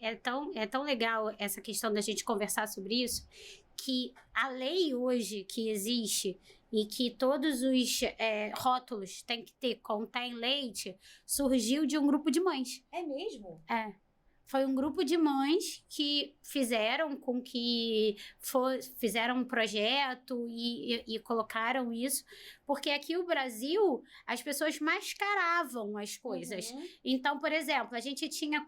é tão legal essa questão da gente conversar sobre isso, que a lei hoje que existe e que todos os rótulos tem que ter, contém leite, surgiu de um grupo de mães. É mesmo? É. Foi um grupo de mães que fizeram fizeram um projeto e colocaram isso, porque aqui no Brasil as pessoas mascaravam as coisas. Uhum. Então, por exemplo, a gente tinha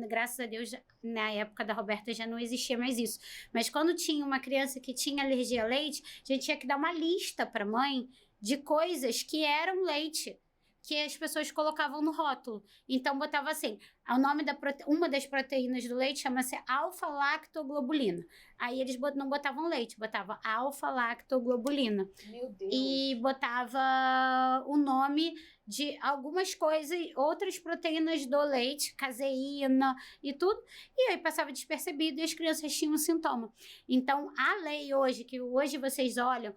graças a Deus, na época da Roberta já não existia mais isso, mas quando tinha uma criança que tinha alergia a leite, a gente tinha que dar uma lista para a mãe de coisas que eram leite, que as pessoas colocavam no rótulo. Então, botava assim, o nome uma das proteínas do leite chama-se alfa-lactoglobulina. Aí eles não botavam leite, botava alfa-lactoglobulina. Meu Deus. E botava o nome de algumas coisas, outras proteínas do leite, caseína e tudo. E aí passava despercebido e as crianças tinham um sintoma. Então, a lei hoje, que hoje vocês olham,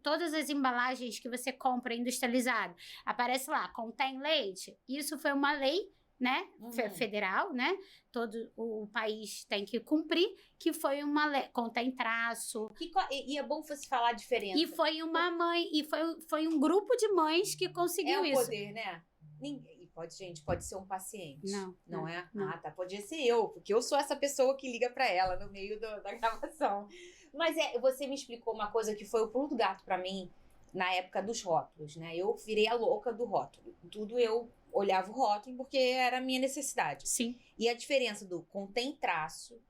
todas as embalagens que você compra industrializado, aparece lá, contém leite. Isso foi uma lei, né, federal, né, todo o país tem que cumprir, que foi uma lei, contém traço. E é bom você falar a diferença. E foi uma mãe, e foi um grupo de mães que conseguiu isso. É o poder, né? Ninguém, pode ser um paciente. Não é? Não. Ah, tá, podia ser eu, porque eu sou essa pessoa que liga pra ela no meio da gravação. Mas você me explicou uma coisa que foi o pulo do gato pra mim na época dos rótulos, né? Eu virei a louca do rótulo. Tudo eu olhava o rótulo porque era a minha necessidade. Tem E a diferença do contém traço,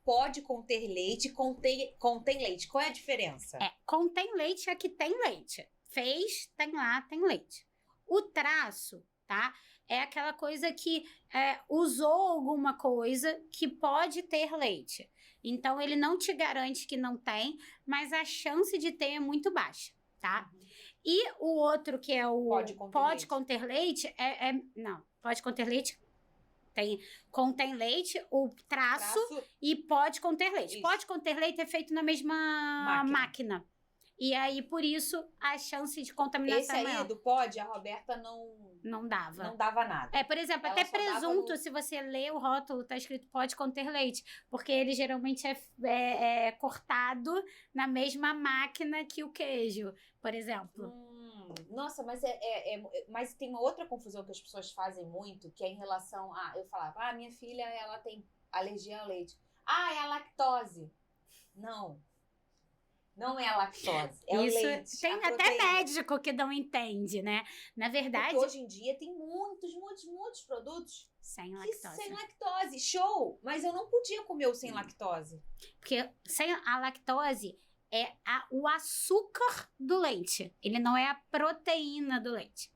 pode conter leite, contém leite. Qual é a diferença? Contém leite é que tem leite. Tem lá, tem leite. O traço, tá? É aquela coisa que usou alguma coisa que pode ter leite. Então, ele não te garante que não tem, mas a chance de ter é muito baixa. Tá? E o outro que é o pode conter leite não, pode conter leite contém leite, o traço e pode conter leite. Isso. Pode conter leite é feito na mesma máquina. E aí, por isso, a chance de contaminação esse aí é maior. Do pode, a Roberta não dava. Não dava nada. Por exemplo, ela até presunto, se você lê o rótulo, tá escrito pode conter leite. Porque ele geralmente é cortado na mesma máquina que o queijo, por exemplo. Nossa, mas tem uma outra confusão que as pessoas fazem muito, que é em relação a... Eu falava, minha filha, ela tem alergia ao leite. É a lactose. Não é a lactose, é isso, o leite. Tem até médico que não entende, né? Na verdade... Porque hoje em dia tem muitos produtos sem lactose. Sem lactose, show! Mas eu não podia comer o sem lactose. Porque sem a lactose é o açúcar do leite. Ele não é a proteína do leite.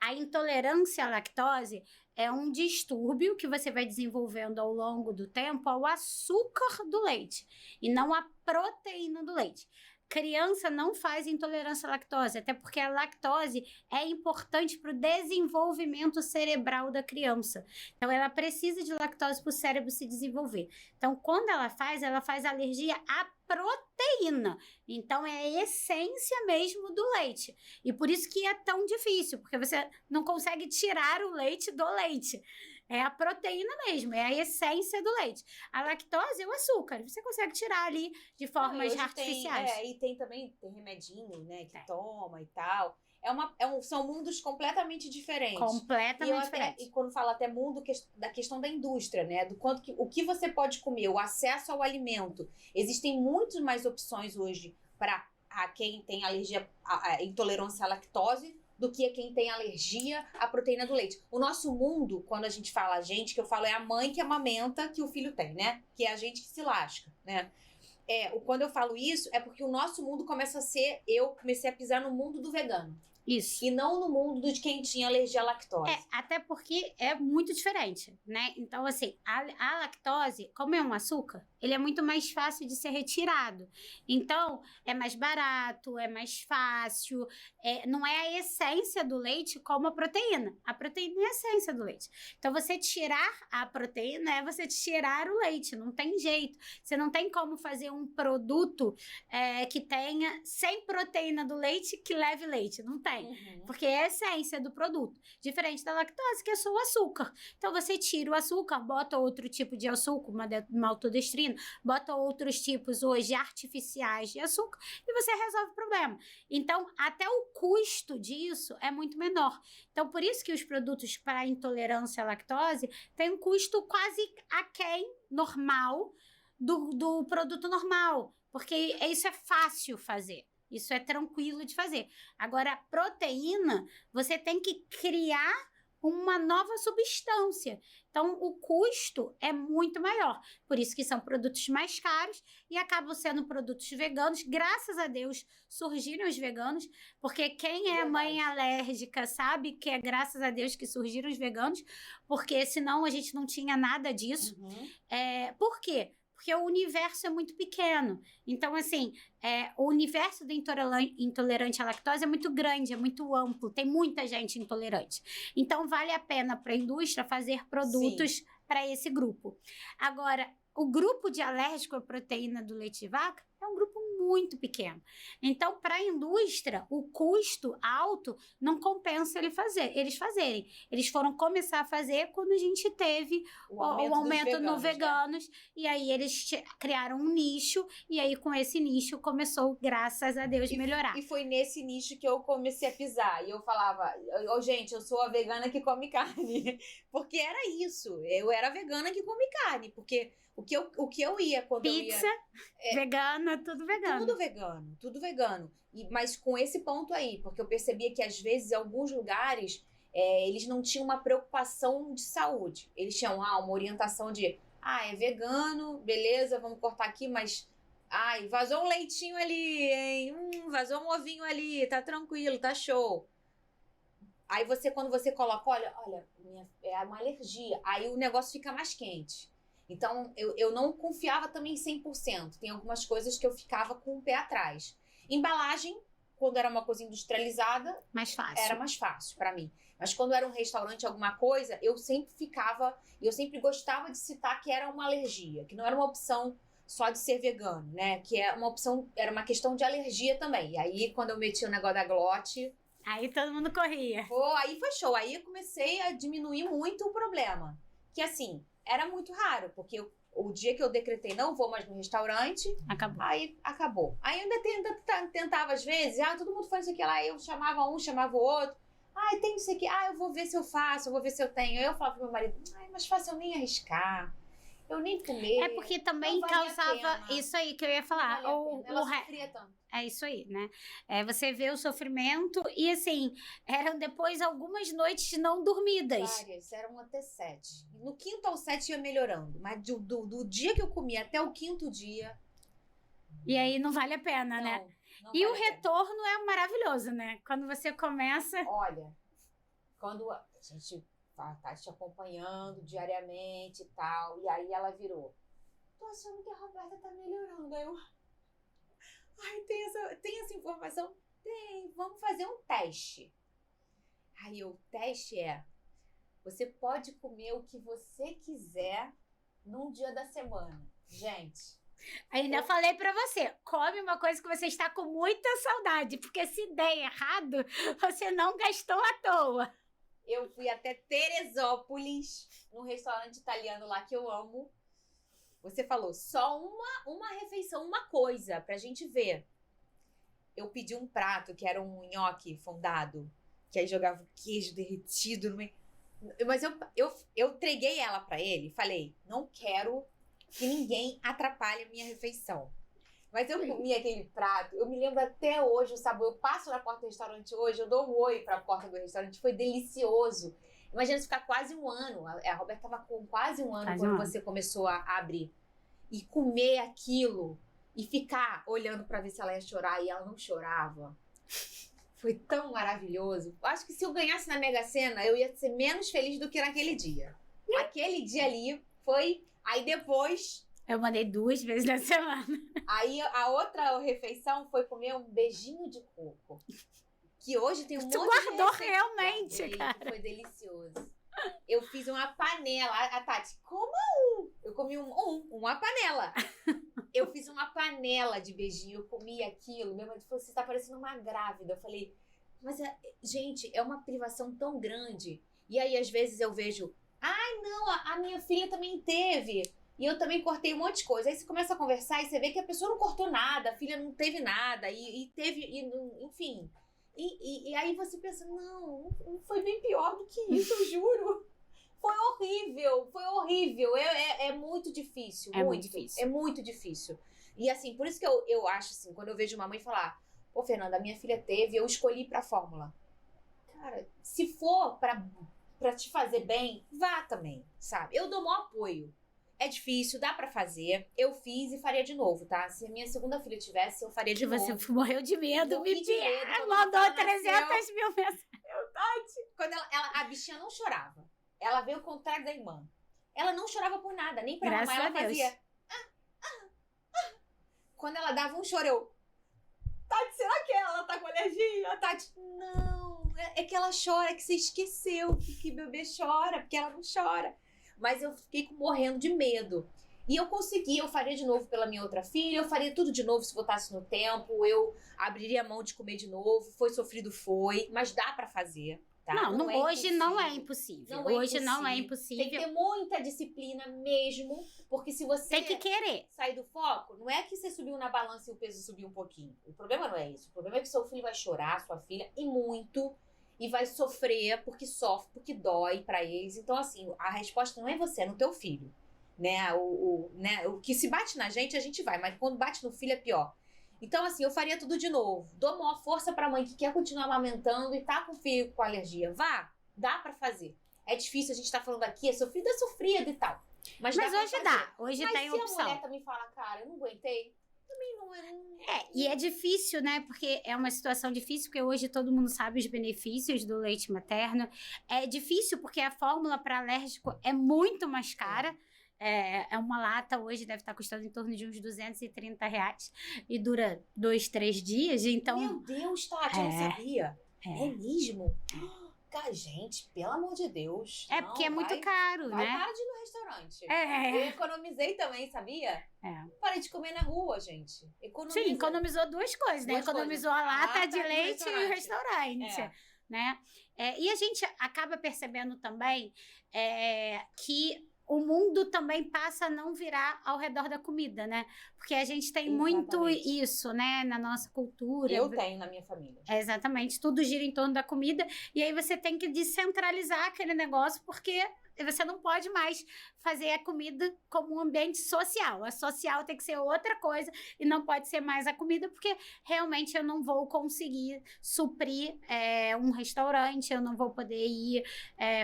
A intolerância à lactose é um distúrbio que você vai desenvolvendo ao longo do tempo ao açúcar do leite e não a proteína do leite. Criança não faz intolerância à lactose, até porque a lactose é importante para o desenvolvimento cerebral da criança. Então, ela precisa de lactose para o cérebro se desenvolver. Então, quando ela faz alergia à proteína. Então, é a essência mesmo do leite. E por isso que é tão difícil, porque você não consegue tirar o leite do leite. É a proteína mesmo, é a essência do leite. A lactose é o açúcar, você consegue tirar ali de formas artificiais. E tem remedinho, né, que toma e tal. São mundos completamente diferentes. Completamente diferentes. E quando fala até mundo, da questão da indústria, né? Do quanto o que você pode comer, o acesso ao alimento. Existem muitas mais opções hoje para quem tem alergia, intolerância à lactose, do que quem tem alergia à proteína do leite. O nosso mundo, quando a gente fala que eu falo é a mãe que amamenta que o filho tem, né? Que é a gente que se lasca, né? Quando eu falo isso, é porque o nosso mundo começa a ser... Eu comecei a pisar no mundo do vegano. Isso. E não no mundo de quem tinha alergia à lactose. Até porque é muito diferente, né? Então, assim, a lactose, como é um açúcar, ele é muito mais fácil de ser retirado. Então, é mais barato, é mais fácil. Não é a essência do leite como a proteína. A proteína é a essência do leite. Então, você tirar a proteína é você tirar o leite. Não tem jeito. Você não tem como fazer um produto que tenha sem proteína do leite que leve leite. Não tem. também. Porque é a essência do produto. Diferente da lactose, que é só o açúcar. Então, você tira o açúcar, bota outro tipo de açúcar, uma maltodestrina, bota outros tipos hoje artificiais de açúcar e você resolve o problema. Então, até o custo disso é muito menor. Então, por isso que os produtos para intolerância à lactose têm um custo quase aquém normal do produto normal. Porque isso é fácil fazer. Isso é tranquilo de fazer. Agora, a proteína, você tem que criar uma nova substância. Então, o custo é muito maior. Por isso que são produtos mais caros e acabam sendo produtos veganos. Graças a Deus, surgiram os veganos, porque quem é mãe alérgica sabe que é graças a Deus que surgiram os veganos, porque senão a gente não tinha nada disso. Por quê? Porque o universo é muito pequeno. Então, assim, o universo do intolerante à lactose é muito grande, é muito amplo, tem muita gente intolerante. Então, vale a pena para a indústria fazer produtos para esse grupo. Agora, o grupo de alérgico à proteína do leite de vaca é um grupo muito pequeno. Então, para a indústria, o custo alto não compensa eles fazerem. Eles foram começar a fazer quando a gente teve o aumento no veganos, né? E aí eles criaram um nicho, e aí com esse nicho começou, graças a Deus, melhorar. E foi nesse nicho que eu comecei a pisar. E eu falava, gente, eu sou a vegana que come carne. Porque era isso. Eu era a vegana que come carne. Porque o que eu ia quando Pizza, eu ia... vegana, tudo vegano. Tudo vegano. Mas com esse ponto aí, porque eu percebia que às vezes em alguns lugares eles não tinham uma preocupação de saúde. Eles tinham uma orientação de, é vegano, beleza, vamos cortar aqui, mas... vazou um leitinho ali, hein? Vazou um ovinho ali, tá tranquilo, tá show. Aí quando você coloca, olha, é uma alergia, aí o negócio fica mais quente. Então, eu não confiava também 100%. Tem algumas coisas que eu ficava com o pé atrás. Embalagem, quando era uma coisa industrializada, era mais fácil para mim. Mas quando era um restaurante, alguma coisa, eu sempre gostava de citar que era uma alergia, que não era uma opção só de ser vegano, né? Que é uma opção, era uma questão de alergia também. E aí, quando eu meti o negócio da glote... Aí todo mundo corria. Aí foi show. Aí eu comecei a diminuir muito o problema. Que assim... Era muito raro, porque o dia que eu decretei não vou mais no restaurante, aí acabou. Aí eu ainda tentava às vezes, todo mundo faz isso aqui lá, eu chamava um, chamava o outro. Tem isso aqui, eu vou ver se eu faço, eu vou ver se eu tenho. Aí eu falava pro meu marido, mais fácil eu nem arriscar, eu nem comer. É porque também causava isso aí que eu ia falar. Ela sofria tanto. É isso aí, né? Você vê o sofrimento e, assim, eram depois algumas noites não dormidas. Várias, eram até 7. No 5º ao 7 ia melhorando, mas do dia que eu comia até o 5º dia... E aí não vale a pena, né? E o retorno é maravilhoso, né? Quando você começa... Olha, quando a gente tá te acompanhando diariamente e tal, e aí ela virou, tô achando que a Roberta tá melhorando. Aí eu... tem essa informação? Tem, vamos fazer um teste. Aí o teste você pode comer o que você quiser num dia da semana. Gente... Ainda falei pra você, come uma coisa que você está com muita saudade, porque se der errado, você não gastou à toa. Eu fui até Teresópolis, num restaurante italiano lá que eu amo. Você falou, só uma refeição, uma coisa pra gente ver. Eu pedi um prato que era um nhoque fondado, que aí jogava o queijo derretido no meio. Mas eu entreguei ela pra ele, falei, não quero que ninguém atrapalhe a minha refeição. Mas eu comi aquele prato, eu me lembro até hoje o sabor. Eu passo na porta do restaurante hoje, eu dou um oi pra porta do restaurante, foi delicioso. Imagina ficar quase um ano, a Roberta tava com quase um ano quando você começou a abrir. E comer aquilo, e ficar olhando pra ver se ela ia chorar, e ela não chorava. Foi tão maravilhoso. Eu acho que se eu ganhasse na Mega Sena, eu ia ser menos feliz do que naquele dia. Aquele dia ali foi... Aí depois... Eu mandei 2 vezes na semana. Aí a outra refeição foi comer um beijinho de coco. Que hoje tem um monte de receita. Tu guardou realmente, cara. Foi delicioso. Eu fiz uma panela. A Tati, coma um. Eu comi uma panela. Eu fiz uma panela de beijinho. Eu comi aquilo. Minha mãe falou, você tá parecendo uma grávida. Eu falei, Mas, gente, é uma privação tão grande. E aí, às vezes, eu vejo... Ai, não, a minha filha também teve. E eu também cortei um monte de coisa. Aí você começa a conversar e você vê que a pessoa não cortou nada, a filha não teve nada, e teve, enfim. E aí você pensa, não foi bem pior do que isso, eu juro. Foi horrível, foi horrível. É muito difícil, É muito difícil. É muito difícil. E assim, por isso que eu acho assim, quando eu vejo uma mãe falar, pô, Fernanda, a minha filha teve, eu escolhi pra fórmula. Cara, se for pra te fazer bem, vá também, sabe? Eu dou o maior apoio. É difícil, dá pra fazer. Eu fiz e faria de novo, tá? Se a minha segunda filha tivesse, eu faria de novo. Você morreu de medo, Morri de medo, quando mandou ela 300 mil mensagens. Quando a bichinha não chorava. Ela veio ao contrário da irmã. Ela não chorava por nada, nem pra Graças mamãe. a Ela Deus. fazia... Quando ela dava um choro, eu... Tati, será que ela tá com alergia? Tati, não. É que ela chora, é que você esqueceu que bebê chora, porque ela não chora. Mas eu fiquei morrendo de medo. E eu consegui, eu faria de novo pela minha outra filha, eu faria tudo de novo se voltasse no tempo, eu abriria a mão de comer de novo, foi sofrido, foi, mas dá pra fazer. Tá? Não, é hoje impossível. não é impossível. Hoje não é impossível. Tem que ter muita disciplina mesmo, porque se você tem que querer sair do foco, não é que você subiu na balança e o peso subiu um pouquinho. O problema não é isso. O problema é que seu filho vai chorar, sua filha, e muito, e vai sofrer porque sofre, porque dói pra eles. Então, assim, a resposta não é você, é no teu filho. Né? O que se bate na gente, a gente vai, mas quando bate no filho é pior. Então, assim, eu faria tudo de novo. Dou maior força pra mãe que quer continuar amamentando e tá com filho com alergia. Vá, dá pra fazer. É difícil, a gente tá falando aqui, é sofrido e tal. Mas hoje dá, hoje mas tem se opção. a mulher também fala, cara, eu não aguentei, também não é... E é difícil, né? Porque é uma situação difícil, porque hoje todo mundo sabe os benefícios do leite materno. É difícil porque a fórmula para alérgico é muito mais cara. É uma lata hoje deve estar custando em torno de uns R$230 e dura 2, 3 dias, então... Meu Deus, Tati, eu não sabia. É mesmo? Cara, gente, pelo amor de Deus. É porque é muito caro, né? Para de ir no restaurante. Eu economizei também, sabia? Parei de comer na rua, gente. Sim, economizou duas coisas, né? Economizou a lata de leite e o restaurante. Né? E a gente acaba percebendo também que o mundo também passa a não virar ao redor da comida, né? Porque a gente tem muito isso, né? Na nossa cultura. Eu tenho na minha família. Exatamente. Tudo gira em torno da comida. E aí você tem que descentralizar aquele negócio, porque você não pode mais fazer a comida como um ambiente social. A social tem que ser outra coisa e não pode ser mais a comida, porque realmente eu não vou conseguir suprir um restaurante, eu não vou poder ir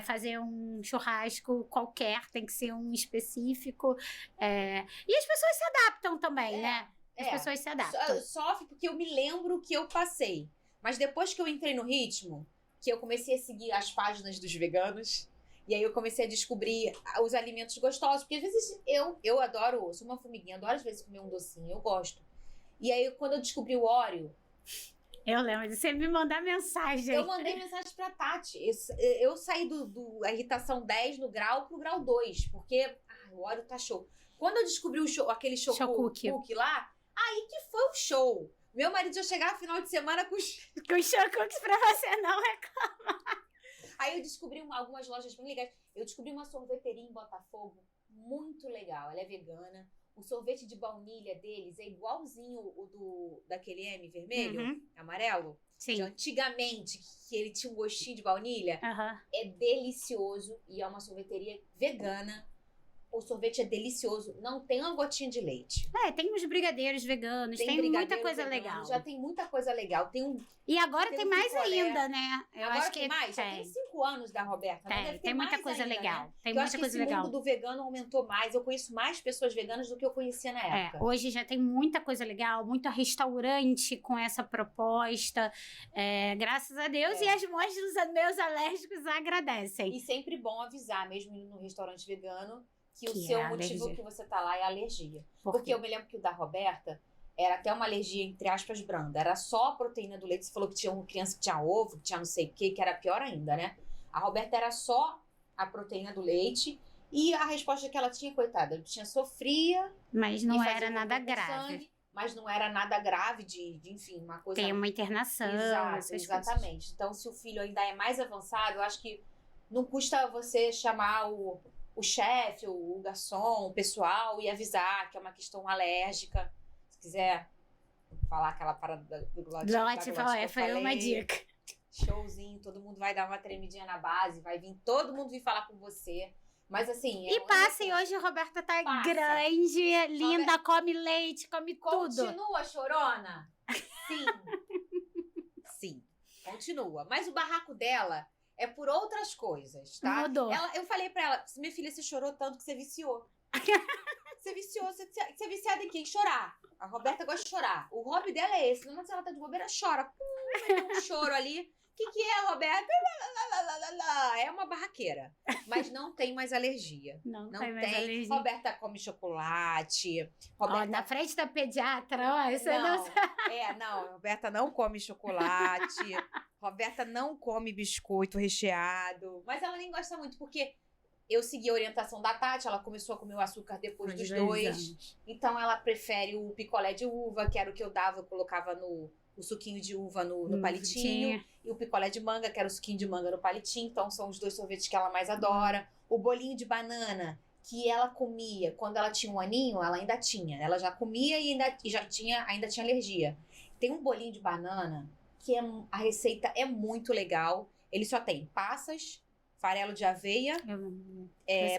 fazer um churrasco qualquer, tem que ser um específico. E as pessoas se adaptam também, né? As pessoas se adaptam. Sofre porque eu me lembro que eu passei. Mas depois que eu entrei no ritmo, que eu comecei a seguir as páginas dos veganos, e aí eu comecei a descobrir os alimentos gostosos. Porque às vezes eu adoro, sou uma formiguinha, adoro às vezes comer um docinho, eu gosto. E aí quando eu descobri o Oreo... Eu lembro de você me mandar mensagem. Eu mandei mensagem pra Tati. Eu saí do irritação 10 no grau pro grau 2, porque o Oreo tá show. Quando eu descobri aquele cookie lá, aí que foi o show. Meu marido já chegava no final de semana com os cookies pra você não reclamar. Aí eu descobri algumas lojas bem legais. Eu descobri uma sorveteria em Botafogo, muito legal. Ela é vegana. O sorvete de baunilha deles é igualzinho o daquele M vermelho, amarelo. Sim. De antigamente, que ele tinha um gostinho de baunilha. É delicioso e é uma sorveteria vegana. O sorvete é delicioso, não tem uma gotinha de leite. Tem uns brigadeiros veganos, tem muita coisa legal. Já tem muita coisa legal. E agora tem mais ainda, né? Eu agora acho que tem mais? Já tem 5 anos da Roberta. Tem muita coisa legal. Né? Tem muita coisa legal. O mundo do vegano aumentou mais. Eu conheço mais pessoas veganas do que eu conhecia na época. Hoje já tem muita coisa legal, muito restaurante com essa proposta. Graças a Deus. E as mães dos meus alérgicos agradecem. E sempre bom avisar, mesmo indo no restaurante vegano, que o seu motivo que você tá lá é alergia. Porque eu me lembro que o da Roberta era até uma alergia, entre aspas, branda. Era só a proteína do leite. Você falou que tinha uma criança que tinha ovo, que tinha não sei o que era pior ainda, né? A Roberta era só a proteína do leite. E a resposta que ela tinha, coitada, tinha sofria. Mas não era nada grave. Sangue, mas não era nada grave enfim, uma coisa... Tem uma internação, exatamente. Então, se o filho ainda é mais avançado, eu acho que não custa você chamar o chefe, o garçom, o pessoal e avisar que é uma questão alérgica. Se quiser falar aquela parada do glote, foi uma dica. Showzinho, todo mundo vai dar uma tremidinha na base, vai vir todo mundo vir falar com você. Mas assim... E passem, hoje a Roberta tá grande, linda, come leite, come tudo. Continua, chorona? Sim. Sim, continua. Mas o barraco dela é por outras coisas, tá? Mudou. Eu falei pra ela, minha filha, você chorou tanto que você viciou. Você viciou, você é viciada em quem? Chorar. A Roberta gosta de chorar. O hobby dela é esse. Não, se ela tá de bobeira, chora. Tem um choro ali. O que é, Roberta? É uma barraqueira. Mas não tem mais alergia. Não tem mais alergia. Roberta come chocolate. Roberta... na frente da pediatra, ó, isso não... Não, Roberta não come chocolate. Roberta não come biscoito recheado. Mas ela nem gosta muito, porque eu segui a orientação da Tati, ela começou a comer o açúcar depois dos 2 anos. Então ela prefere o picolé de uva, que era o que eu dava, eu colocava o suquinho de uva no palitinho. E o picolé de manga, que era o suquinho de manga no palitinho. Então, são os 2 sorvetes que ela mais adora. O bolinho de banana, que ela comia quando ela tinha 1 aninho, ela ainda tinha. Ela já comia e ainda tinha alergia. Tem um bolinho de banana, que a receita é muito legal. Ele só tem passas, farelo de aveia,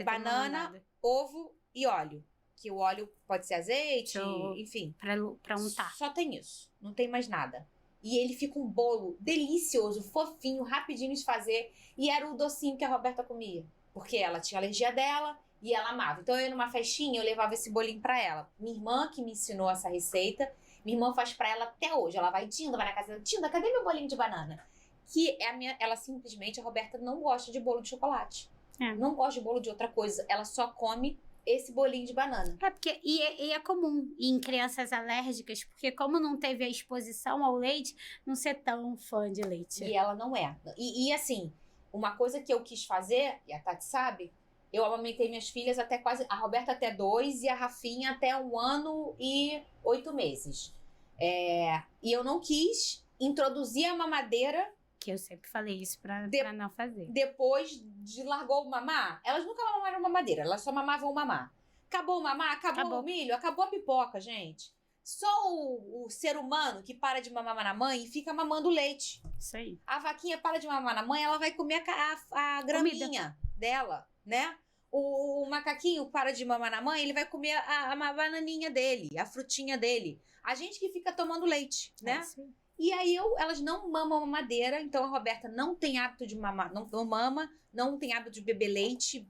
banana, ovo e óleo. Que o óleo pode ser azeite, enfim. Pra untar. Só tem isso. Não tem mais nada. E ele fica um bolo delicioso, fofinho, rapidinho de fazer. E era o docinho que a Roberta comia. Porque ela tinha alergia dela e ela amava. Então, eu ia numa festinha, eu levava esse bolinho pra ela. Minha irmã que me ensinou essa receita. Minha irmã faz pra ela até hoje. Ela vai, Dinda, vai na casa dela. Dinda, cadê meu bolinho de banana? Que é ela simplesmente, a Roberta não gosta de bolo de chocolate. Não gosta de bolo de outra coisa. Ela só come esse bolinho de banana. Porque é comum em crianças alérgicas, porque como não teve a exposição ao leite, não ser tão fã de leite. E ela não é. E assim, uma coisa que eu quis fazer, e a Tati sabe, eu amamentei minhas filhas até quase... A Roberta até 2 e a Rafinha até 1 ano e 8 meses. E eu não quis introduzir a mamadeira... Que eu sempre falei isso pra não fazer. Depois de largou o mamar, elas nunca mamaram mamadeira, elas só mamavam o mamar. Acabou o mamar, acabou o milho, acabou a pipoca, gente. Só o ser humano que para de mamar na mãe e fica mamando leite. Isso aí. A vaquinha para de mamar na mãe, ela vai comer a graminha dela, né? O macaquinho para de mamar na mãe, ele vai comer a bananinha dele, a frutinha dele. A gente que fica tomando leite, né? Sim. E aí elas não mamam mamadeira, então a Roberta não tem hábito de mamar, não mama, não tem hábito de beber leite,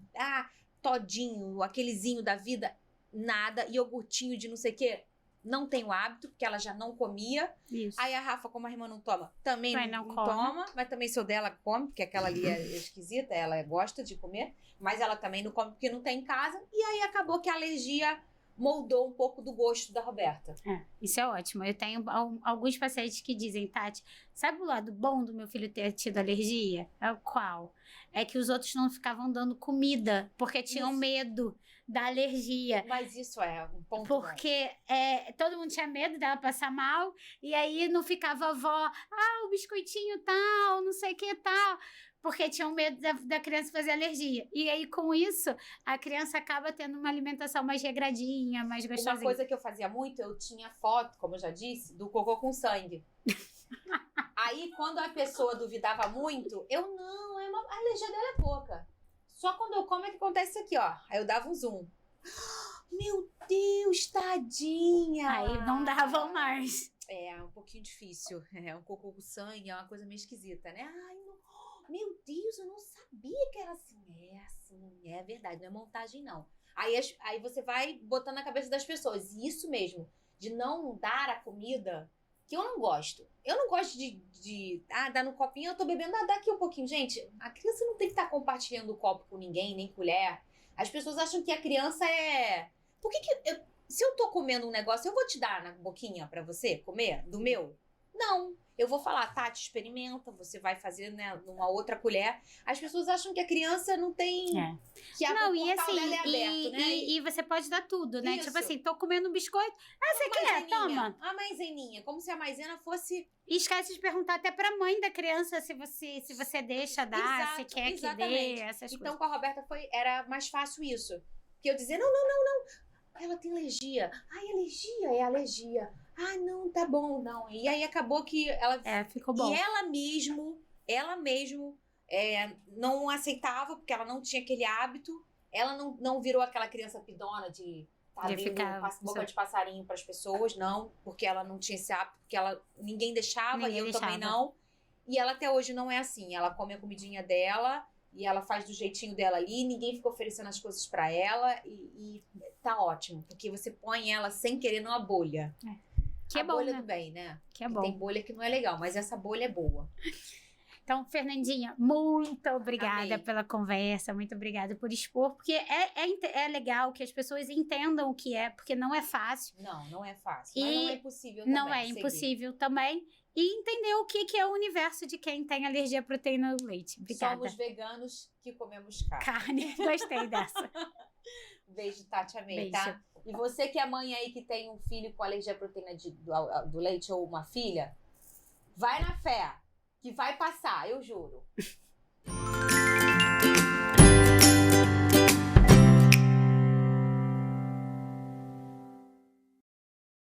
todinho, aquelezinho da vida, nada, iogurtinho de não sei o quê, não tem o hábito, porque ela já não comia. Isso. Aí a Rafa, como a irmã não toma, também não toma, mas também se o dela come, porque aquela ali é esquisita, ela gosta de comer, mas ela também não come porque não tem em casa, e aí acabou que a alergia moldou um pouco do gosto da Roberta. Isso é ótimo. Eu tenho alguns pacientes que dizem, Tati, sabe o lado bom do meu filho ter tido alergia? É o qual? É que os outros não ficavam dando comida, porque tinham medo da alergia. Mas isso é um ponto porque todo mundo tinha medo dela passar mal, e aí não ficava a avó, o biscoitinho tal, não sei o que tal... Porque tinham medo da criança fazer alergia. E aí, com isso, a criança acaba tendo uma alimentação mais regradinha, mais gostosinha. Uma coisa que eu fazia muito, eu tinha foto, como eu já disse, do cocô com sangue. Aí, quando a pessoa duvidava muito, a alergia dela é pouca. Só quando eu como é que acontece isso aqui, ó. Aí eu dava um zoom. Meu Deus, tadinha! Aí não davam mais. É um pouquinho difícil. Um cocô com sangue é uma coisa meio esquisita, né? Meu Deus, eu não sabia que era assim. É verdade, não é montagem, não. Aí você vai botando na cabeça das pessoas. E isso mesmo, de não dar a comida, que eu não gosto. Eu não gosto de dar no copinho, eu tô bebendo, dá aqui um pouquinho. Gente, a criança não tem que estar compartilhando o copo com ninguém, nem colher. As pessoas acham que a criança é... Por que se eu tô comendo um negócio, eu vou te dar na boquinha pra você comer, do meu? Não. Eu vou falar, Tati, experimenta, você vai fazer, né, numa outra colher. As pessoas acham que a criança não tem... Que o portal dela é aberto, né? E você pode dar tudo, né? Isso. Tipo assim, tô comendo um biscoito. Ah, você quer? Toma. A maizeninha. Como se a maisena fosse... E esquece de perguntar até pra mãe da criança se você deixa dar, se Exato, quer exatamente. que dê, essas Então, coisas. com a Roberta era mais fácil isso. Porque eu dizia, não. Ela tem alergia. Ai, alergia, é alergia. Ah, não, tá bom, não. E aí acabou que ela... Ficou bom. E ela mesmo não aceitava, porque ela não tinha aquele hábito. Ela não virou aquela criança pidona de ficar boca de passarinho para as pessoas, não, porque ela não tinha esse hábito, porque ninguém deixava e eu também não. E ela até hoje não é assim. Ela come a comidinha dela e ela faz do jeitinho dela ali, ninguém fica oferecendo as coisas para ela e tá ótimo, porque você põe ela sem querer numa bolha. Que é bom, bolha né? do bem, né? Que é bom. Tem bolha que não é legal, mas essa bolha é boa. Então, Fernandinha, muito obrigada Amei. pela conversa, muito obrigada por expor, porque é legal que as pessoas entendam o que é, porque não é fácil. Não é fácil, mas não é impossível também. Não é impossível também. E entender o que é o universo de quem tem alergia à proteína do leite. Obrigada. Somos veganos que comemos carne. Carne, gostei dessa. Beijo, Tati, amei, Beijo. tá? E você que é mãe aí que tem um filho com alergia à proteína do leite ou uma filha, vai na fé, que vai passar, eu juro.